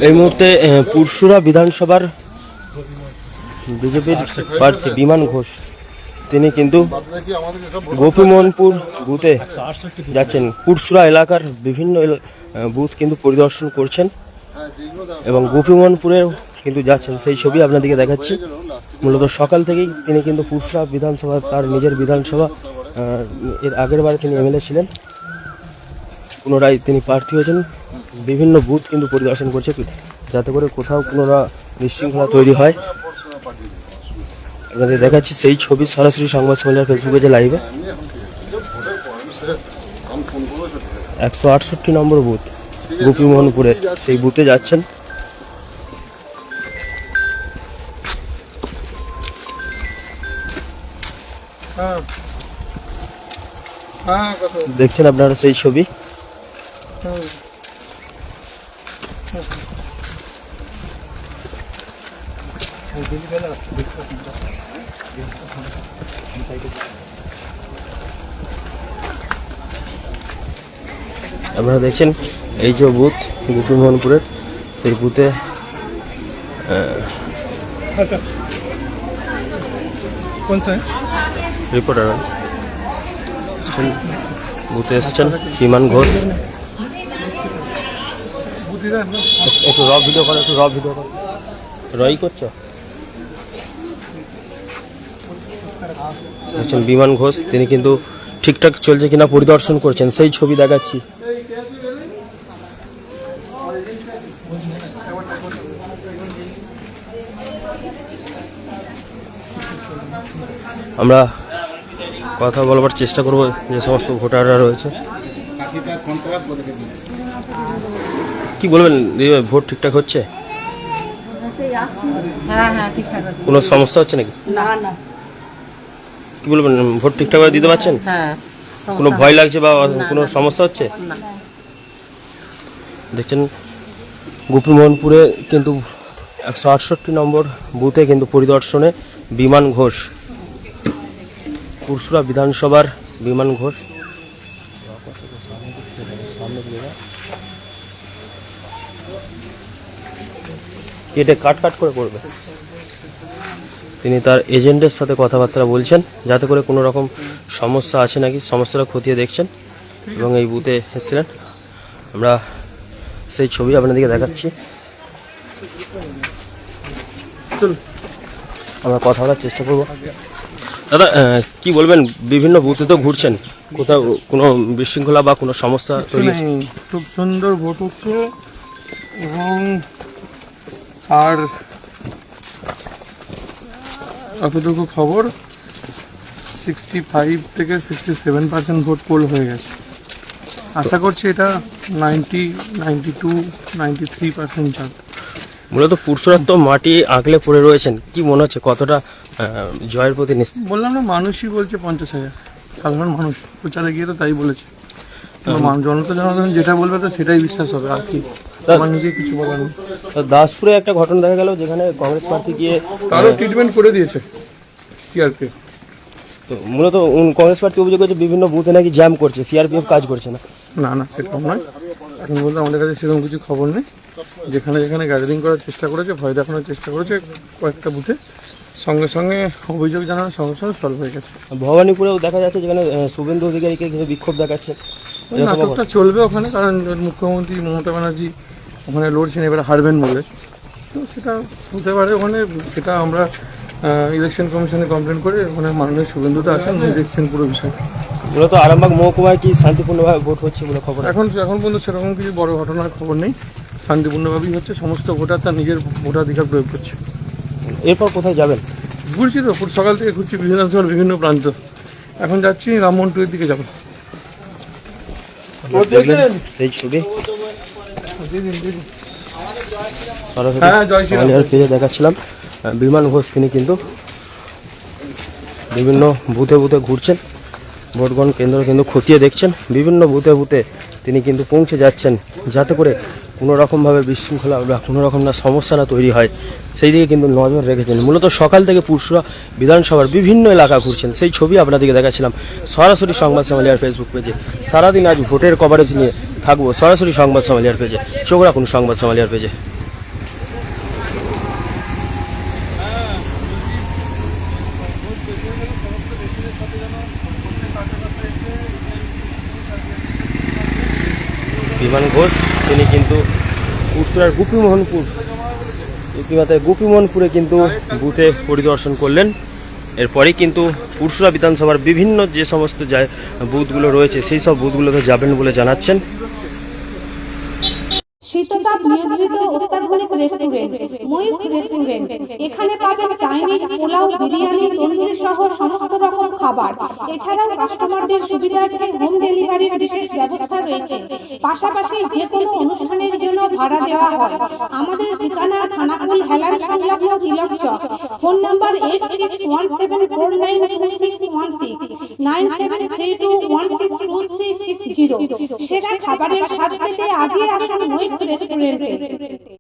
এই মুহূর্তে পুরসুরা বিধানসভার বিজেপির প্রার্থী বিমান ঘোষ তিনি কিন্তু গোপীমোহনপুর বুথে যাচ্ছেন। পুরসুরা এলাকার বিভিন্ন বুথ কিন্তু পরিদর্শন করছেন এবং গোপীমোহনপুরেও কিন্তু যাচ্ছেন, সেই ছবি আপনাদেরকে দেখাচ্ছি। মূলত সকাল থেকেই তিনি কিন্তু পুরসুরা বিধানসভা, তার নিজের বিধানসভা, এর আগের বারে তিনি এমএলএ ছিলেন, পুনরায় তিনি প্রার্থী হয়েছেন। বিভিন্ন বুথ কিন্তু পরিদর্শন করছে যাতে করে কোথাও পুনরায় বিশৃঙ্খলা তৈরি হয়। আপনাদের দেখাচ্ছি সেই ছবি সরাসরি সংবাদ সম্মেলনের ফেসবুকে যে লাইভে। 168 নম্বর বুথ গোপীমোহনপুরের, সেই বুথে যাচ্ছেন। দেখছেন আপনারা সেই ছবি। আপনারা দেখছেন এই যে বুথ গোপীমোহনপুরের, সেই বুথে রিপোর্টার বুথে এসছেন বিমান ঘোষ। একটু র ভিডিও করো, একটু র ভিডিও করো। রই করছো? দেখছেন বিমান ঘোষ তিনি কিন্তু ঠিকঠাক চলছে কিনা পরিদর্শন করছেন, সেই ছবি দেখাচ্ছি। আমরা কথা বলবার চেষ্টা করব যে সমস্ত ভোটাররা রয়েছে। কি বলবেন, ভোট ঠিকঠাক হচ্ছে? কোনো সমস্যা হচ্ছে নাকি? কি বলবেন, ভোট ঠিকঠাক দিতে পারছেন? কোনো ভয় লাগছে বা কোনো সমস্যা হচ্ছে? দেখছেন গোপীমোহনপুরে কিন্তু 168 নম্বর বুথে কিন্তু পরিদর্শনে বিমান ঘোষ, পুরসুরা বিধানসভার বিমান ঘোষ। কেটে কাট করে পড়বে। তিনি তার এজেন্টের সাথে কথাবার্তা বলছেন যাতে করে কোনো রকম সমস্যা আছে নাকি, সমস্যাটা খতিয়ে দেখছেন এবং এই বুথে এসেছিলেন। আমরা সেই ছবি আপনাদেরকে দেখাচ্ছি। আমরা কথা বলার চেষ্টা করব। দাদা কি বলবেন, বিভিন্ন বুথে তো ঘুরছেন, কোথাও কোনো বিশৃঙ্খলা বা কোনো সমস্যা তৈরি হচ্ছে? খুব সুন্দর ভোট হচ্ছে এবং আর যতটুকু খবর 65 থেকে 67% ভোট পোল হয়ে গেছে। আশা করছি এটা 92-93% যাবে। মূলত পুরসুরার তো মাটি আগলে পড়ে রয়েছেন, কি মনে হচ্ছে কতটা জয়ের প্রতি নিশ্চিত? বললাম না, মানুষই বলছে 50,000, সাধারণ মানুষ প্রচারে গিয়ে তো তাই বলেছে। জনতা যেটা বলবে তো সেটাই বিশ্বাস হবে, আর কি আমার নিজে কিছু বলার নেই। দাসপুরে একটা ঘটনা দেখা গেল যেখানে কংগ্রেস প্রার্থী গিয়ে তারও ট্রিটমেন্ট করে দিয়েছে সিআরপিএফ। তো মূলত কংগ্রেস প্রার্থী অভিযোগ হচ্ছে বিভিন্ন বুথে নাকি জ্যাম করছে, সিআরপিএফ কাজ করছে না। না সেরকম নয়, এখন বলতে আমাদের কাছে সেরকম কিছু খবর নেই। যেখানে যেখানে গ্যাদারিং করার চেষ্টা করেছে, ভয় দেখানোর চেষ্টা করেছে, কয়েকটা বুথে সঙ্গে সঙ্গে অভিযোগ জানানোর সঙ্গে সঙ্গে সলভ হয়ে গেছে। ভবানীপুরেও দেখা যাচ্ছে যেখানে শুভেন্দু অধিকারীকে বিক্ষোভ দেখাচ্ছে। নাটকটা চলবে ওখানে, কারণ মুখ্যমন্ত্রী মমতা ব্যানার্জি ওখানে লড়ছেন, এবারে হারবেন বলে, তো সেটা হতে পারে ওখানে। সেটা আমরা ইলেকশন কমিশনে কমপ্লেন করে ওখানে মাননীয় শুভেন্দুটা আছেন, দেখছেন পুরো বিষয়। মূলত আরামবাগ মহকুমায় কি শান্তিপূর্ণভাবে ভোট হচ্ছে বলে খবর? এখন পর্যন্ত সেরকম কিছু বড় ঘটনার খবর নেই, শান্তিপূর্ণভাবেই হচ্ছে। সমস্ত ভোটার তার নিজের ভোটাধিকার প্রয়োগ করছে। এরপর কোথায় যাবেন? ঘুরছি তো, সকাল থেকে ঘুরছি বিভিন্ন প্রান্ত। এখন যাচ্ছি রামমোহন টুয়ের দিকে যাবো। সেই ছবি দেখাচ্ছিলাম। বিমান ঘোষ তিনি কিন্তু বিভিন্ন বুথে ঘুরছেন, ভোটগ্রহণ কেন্দ্র কিন্তু খতিয়ে দেখছেন। বিভিন্ন বুথে তিনি কিন্তু পৌঁছে যাচ্ছেন যাতে করে কোনো রকমভাবে বিশৃঙ্খলা বা কোনো রকম না সমস্যা না তৈরি হয়, সেই দিকে কিন্তু নজর রেখেছেন। মূলত সকাল থেকে পুরসুরা বিধানসভার বিভিন্ন এলাকা ঘুরছেন, সেই ছবি আপনাদেরকে দেখাচ্ছিলাম সরাসরি সংবাদ সামালিয়ার ফেসবুক পেজে। সারাদিন আজ ভোটের কভারেজ নিয়ে থাকবো সরাসরি সংবাদ সামালিয়ার পেজে, চোখ রাখুন সংবাদ সামালিয়ার পেজে। বিমান ঘোষ তিনি কিন্তু পুরসুরার গোপীমোহনপুর ইতিমধ্যে গোপীমোহনপুরে কিন্তু বুথে পরিদর্শন করলেন। এরপরেই কিন্তু পুরসুরা বিধানসভার বিভিন্ন যে সমস্ত বুথগুলো রয়েছে সেই সব বুথগুলোতে যাবেন বলে জানাচ্ছেন। শীততাপ নিয়ন্ত্রিত অত্যাধুনিক রেস্টুরেন্ট ময়ূখ রেস্টুরেন্ট। এখানে পাবেন চাইনিজ, পোলাও, বিরিয়ানি, তন্দুরি সহ সমস্ত রকম খাবার। এছাড়াও কাস্টমারদের সুবিধার্থে হোম ডেলিভারির বিশেষ ব্যবস্থা রয়েছে। পাশাপাশি যে কোনো অনুষ্ঠানের জন্য ভাড়া দেওয়া হয়। আমাদের ঠিকানা থানাকুল হেলান সংলগ্ন তিলক চক। Phone number 8617492616 9732162360। সেরা খাবারের স্বাদ পেতে আজই আসুন ময়ূখ রেস্টুরেন্টে।